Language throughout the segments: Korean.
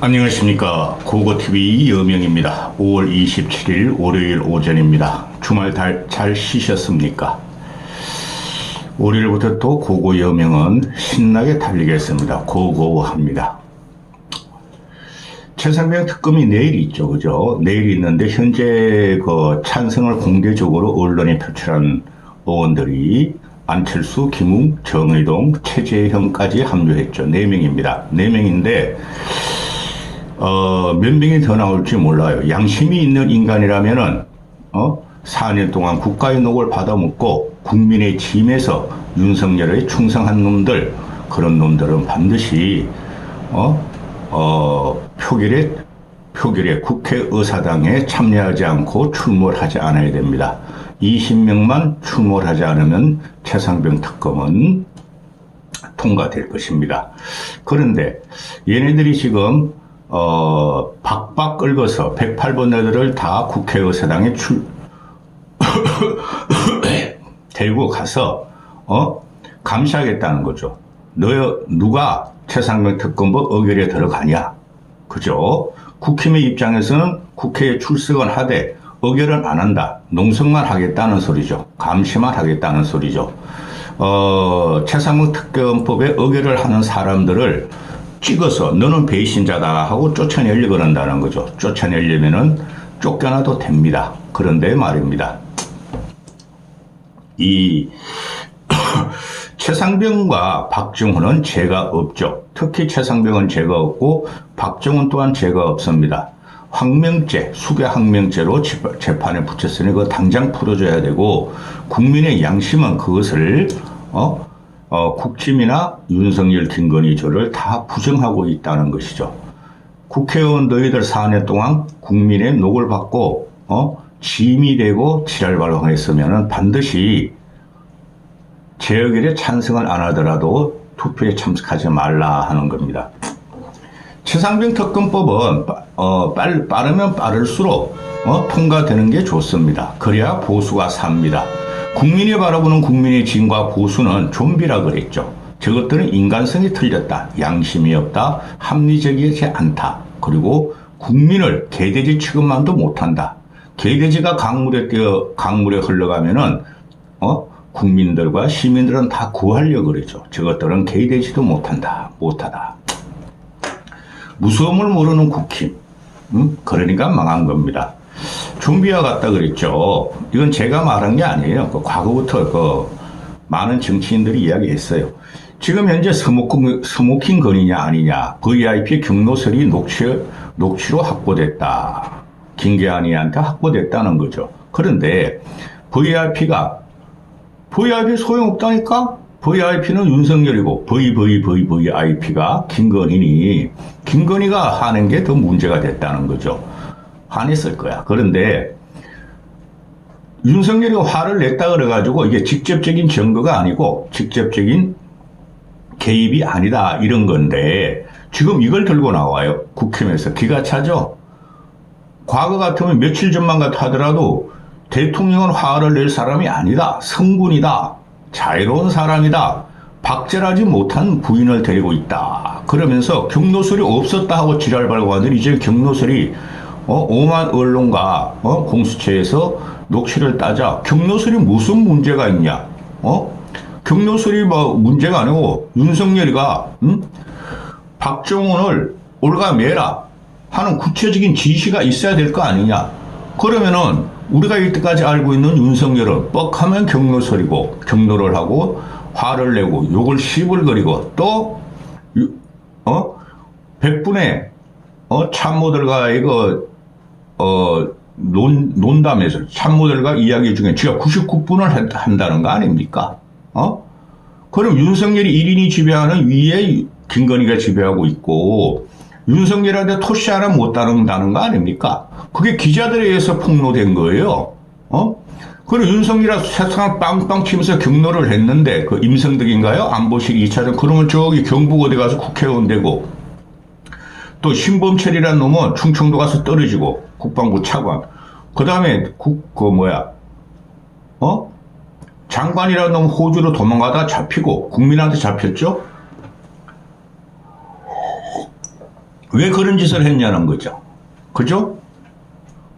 안녕하십니까. 고고TV 여명입니다. 5월 27일 월요일 오전입니다. 주말 잘 쉬셨습니까? 월요일부터 또 고고 여명은 신나게 달리겠습니다. 고고합니다. 최상병 특검이 내일 있죠. 그죠? 내일 있는데 현재 그 찬성을 공개적으로 언론에 표출한 의원들이 안철수, 김웅, 정의동, 최재형까지 합류했죠. 4명입니다. 4명인데 몇 명이 더 나올지 몰라요. 양심이 있는 인간이라면은 4년 동안 국가의 녹을 받아먹고 국민의 짐에서 윤석열에 충성한 놈들, 그런 놈들은 반드시 표결에 국회의사당에 참여하지 않고 출몰 하지 않아야 됩니다. 20명만 출몰하지 않으면 최상병 특검은 통과될 것입니다. 그런데 얘네들이 지금 박박 끌고서 108번 애들을 다 국회의사당에 데리고 가서 감시하겠다는 거죠. 누가 최상병 특검법 의결에 들어가냐, 그죠? 국힘의 입장에서는 국회에 출석은 하되 의결은 안 한다. 농성만 하겠다는 소리죠. 감시만 하겠다는 소리죠. 최상병 특검법에 의결을 하는 사람들을 찍어서 너는 배신자다 하고 쫓아내려고 한다는 거죠. 쫓아내려면은 쫓겨나도 됩니다. 그런데 말입니다. 이 최상병과 박정훈은 죄가 없죠. 특히 최상병은 죄가 없고 박정훈 또한 죄가 없습니다. 항명죄, 수개 항명죄로 재판에 붙였으니 그거 당장 풀어줘야 되고, 국민의 양심은 그것을 국힘이나 윤석열, 김건희 조를 다 부정하고 있다는 것이죠. 국회의원 너희들 4년 동안 국민의 녹을 받고 짐이 되고 지랄발광했으면 반드시 재의결에 찬성을 안 하더라도 투표에 참석하지 말라 하는 겁니다. 최상병 특검법은 빠르면 빠를수록 통과되는 게 좋습니다. 그래야 보수가 삽니다. 국민이 바라보는 국민의 짐과 보수는 좀비라 그랬죠. 저것들은 인간성이 틀렸다. 양심이 없다. 합리적이지 않다. 그리고 국민을 개돼지 취급만도 못한다. 개돼지가 강물에 흘러가면은 국민들과 시민들은 다 구하려고 그러죠. 저것들은 개돼지도 못하다. 무서움을 모르는 국힘. 그러니까 망한 겁니다. 좀비와 같다 그랬죠. 이건 제가 말한 게 아니에요. 과거부터 많은 정치인들이 이야기했어요. 지금 현재 스모킹 건이냐 아니냐, VIP 경로설이 녹취로 확보됐다. 김계한이한테 확보됐다는 거죠. 그런데 VIP 소용없다니까? VIP는 윤석열이고 VIP가 김건희니, 김건희가 하는 게 더 문제가 됐다는 거죠. 화냈을 거야. 그런데 윤석열이 화를 냈다 그래가지고 이게 직접적인 증거가 아니고 직접적인 개입이 아니다 이런 건데, 지금 이걸 들고 나와요. 국힘에서 기가 차죠. 과거 같으면 며칠 전만 하더라도 대통령은 화를 낼 사람이 아니다. 성군이다. 자유로운 사람이다. 박제하지 못한 부인을 데리고 있다. 그러면서 경로설이 없었다 하고 지랄발광하더니 이제 경로설이 오만 언론과 공수처에서 녹취를 따자 경로설이 무슨 문제가 있냐? 경로설이 문제가 아니고 윤석열이가 박정훈을 올가매라 하는 구체적인 지시가 있어야 될 거 아니냐? 그러면은 우리가 이때까지 알고 있는 윤석열은 뻑하면 경로설이고, 경로를 하고 화를 내고 욕을 시불거리고 또 100분의 참모들과 논담에서 참모들과 이야기 중에 지가 99분을 한다는 거 아닙니까? 그럼 윤석열이 1인이 지배하는 위에 김건희가 지배하고 있고, 윤석열한테 토시 하나 못 다룬다는 거 아닙니까? 그게 기자들에 의해서 폭로된 거예요. 그리고 윤석열이랑 세상을 빵빵 치면서 경로를 했는데, 그 임성덕인가요? 안보실 2차장. 그러면 저기 경북 어디 가서 국회의원 되고, 또 신범철이라는 놈은 충청도 가서 떨어지고, 국방부 차관. 그 다음에 장관이라는 놈 호주로 도망가다 잡히고, 국민한테 잡혔죠? 왜 그런 짓을 했냐는 거죠. 그죠?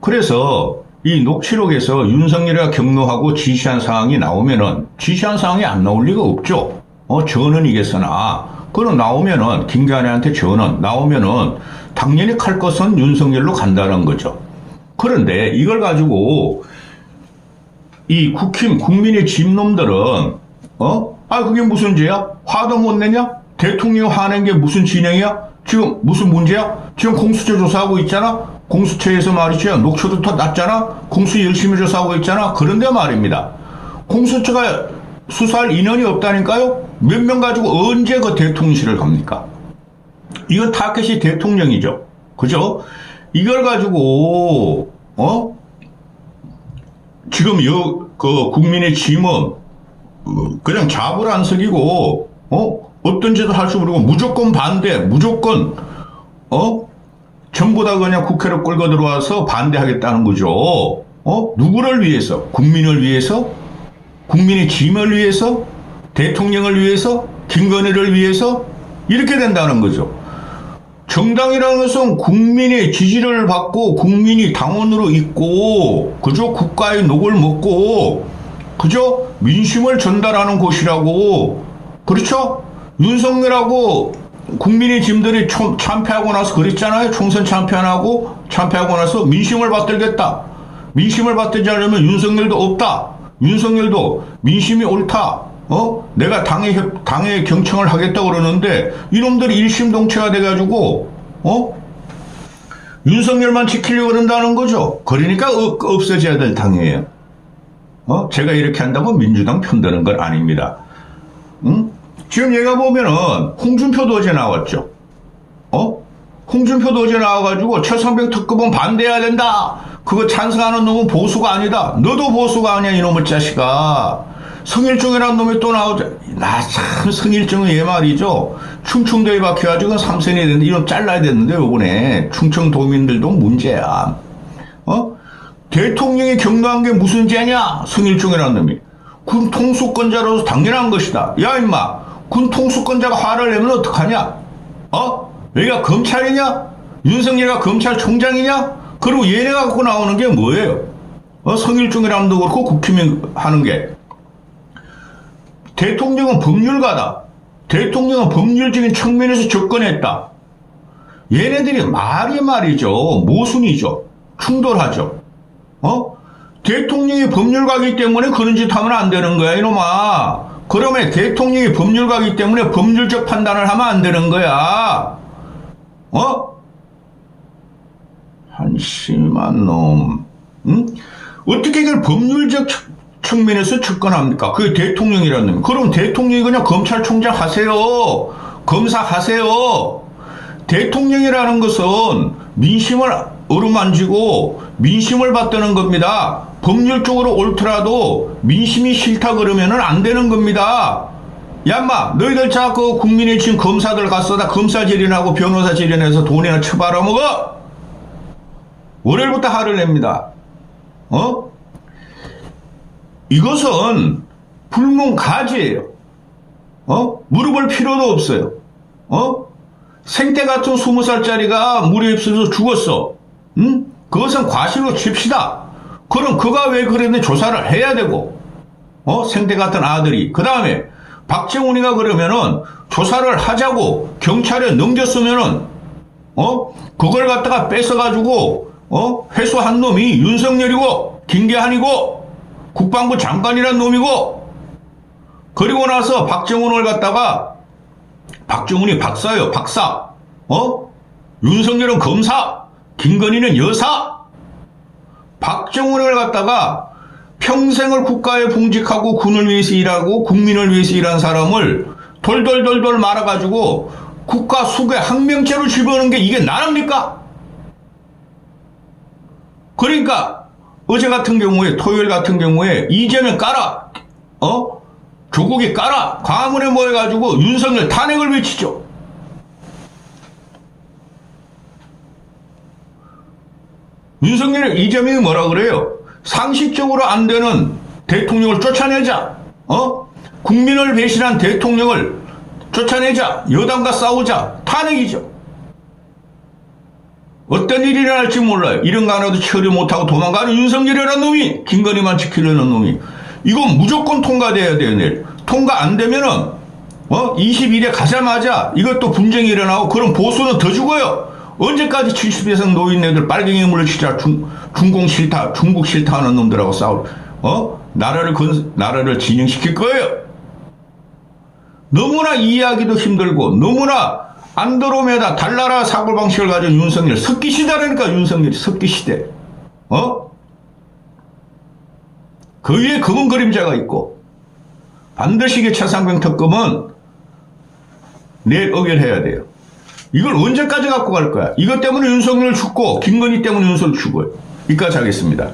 그래서 이 녹취록에서 윤석열이가 격노하고 지시한 사항이 나오면은 지시한 사항이 안 나올 리가 없죠. 전원이겠으나 그럼 나오면은 김기환한테 전원 나오면은 당연히 칼 것은 윤석열로 간다는 거죠. 그런데 이걸 가지고 이 국민의 집놈들은 그게 무슨 죄야? 화도 못 내냐? 대통령 화낸 게 무슨 진행이야? 지금 무슨 문제야? 지금 공수처 조사하고 있잖아? 공수처에서 말이죠. 녹취도 더 났잖아? 공수 열심히 조사하고 있잖아? 그런데 말입니다. 공수처가 수사할 인원이 없다니까요? 몇 명 가지고 언제 그 대통령실을 갑니까? 이건 타켓이 대통령이죠. 그죠? 이걸 가지고, 지금 국민의 짐은, 그냥 잡을 안 속이고, 어떤 짓을 할 줄 모르고 무조건 반대, 무조건, 전부 다 그냥 국회로 끌고 들어와서 반대하겠다는 거죠. 누구를 위해서? 국민을 위해서? 국민의 짐을 위해서? 대통령을 위해서? 김건희를 위해서? 이렇게 된다는 거죠. 정당이라는 것은 국민의 지지를 받고 국민이 당원으로 있고 그저 국가의 녹을 먹고 그저 민심을 전달하는 곳이라고. 그렇죠? 윤석열하고 국민의 짐들이 참패하고 나서 그랬잖아요. 총선 참패하고 나서 민심을 받들겠다. 민심을 받들지 않으면 윤석열도 없다. 윤석열도 민심이 옳다. 내가 당에 경청을 하겠다고 그러는데 이놈들이 일심동체가 돼가지고 윤석열만 지키려고 그런다는 거죠. 그러니까 없어져야 될 당이에요. 제가 이렇게 한다고 민주당 편드는 건 아닙니다. 지금 얘가 보면은 홍준표도 어제 나왔죠. 홍준표도 어제 나와가지고 최상병 특급은 반대해야 된다. 그거 찬성하는 놈은 보수가 아니다. 너도 보수가 아니야 이놈의 자식아. 성일종이라는 놈이 또 나오죠. 나 참 성일종은 얘 말이죠. 충청도에 박혀가지고 3선이 됐는데 이놈 잘라야 됐는데 요번에 충청도민들도 문제야. 대통령이 격노한 게 무슨 죄냐? 성일종이라는 놈이. 군 통수권자로서 당연한 것이다. 야 임마. 군 통수권자가 화를 내면 어떡하냐? 여기가 검찰이냐? 윤석열이가 검찰총장이냐? 그리고 얘네가 갖고 나오는 게 뭐예요? 성일종이라는 놈도 그렇고 국힘이 하는 게. 대통령은 법률가다. 대통령은 법률적인 측면에서 접근했다. 얘네들이 말이 말이죠. 모순이죠. 충돌하죠. 대통령이 법률가이기 때문에 그런 짓 하면 안 되는 거야, 이놈아. 그러면 대통령이 법률가이기 때문에 법률적 판단을 하면 안 되는 거야. 한심한 놈. 어떻게 이걸 법률적 측면에서 접근합니까? 그게 대통령이라는 놈. 그럼 대통령이 그냥 검찰총장 하세요. 검사 하세요. 대통령이라는 것은 민심을 어루만지고 민심을 받드는 겁니다. 법률적으로 옳더라도 민심이 싫다 그러면은 안 되는 겁니다. 야마 너희들 자꾸 국민의 지금 검사들 가서 다 검사 질의하고 변호사 질의해서 돈이나 처벌아 먹어. 월요일부터 화를 냅니다. 이것은 불문가지예요. 물어볼 필요도 없어요. 생태 같은 20살짜리가 물에 휩쓸려서 죽었어. 그것은 과실로 칩시다. 그럼 그가 왜 그랬는지 조사를 해야 되고, 생태 같은 아들이. 그 다음에 박정훈이가 그러면은 조사를 하자고 경찰에 넘겼으면은, 그걸 갖다가 뺏어가지고, 회수한 놈이 윤석열이고, 김계한이고, 국방부 장관이란 놈이고, 그리고 나서 박정훈을 갖다가, 박정훈이 박사예요, 박사. 윤석열은 검사, 김건희는 여사. 박정훈을 갖다가 평생을 국가에 봉직하고 군을 위해서 일하고 국민을 위해서 일한 사람을 돌돌돌돌 말아가지고 국가 수괴 항명죄로 집어넣는 게 이게 나랍니까? 그러니까 어제 같은 경우에 토요일 같은 경우에 이재명 까라, 조국이 까라, 광화문에 모여가지고 윤석열 탄핵을 외치죠. 윤석열 이재명이 뭐라 그래요? 상식적으로 안 되는 대통령을 쫓아내자. 국민을 배신한 대통령을 쫓아내자. 여당과 싸우자. 탄핵이죠. 어떤 일이 일어날지 몰라요. 이런 거 하나도 처리 못하고 도망가는 윤석열이라는 놈이, 김건희만 지키려는 놈이. 이건 무조건 통과돼야 돼요, 내일. 통과 안 되면은, 20일에 가자마자 이것도 분쟁이 일어나고, 그럼 보수는 더 죽어요. 언제까지 70여성 노인네들 빨갱이 물리치자, 중공 싫다, 중국 싫다 하는 놈들하고 싸울, 나라를 진영시킬 거예요. 너무나 이해하기도 힘들고, 너무나 안드로메다 달나라 사고방식을 가진 윤석열, 석기시대라니까, 윤석열이 석기시대. 그 위에 검은 그림자가 있고, 반드시 이게 차상병 특검은 내일 의결해야 돼요. 이걸 언제까지 갖고 갈 거야? 이것 때문에 윤석열 죽고, 김건희 때문에 윤석열 죽어요. 여기까지 하겠습니다.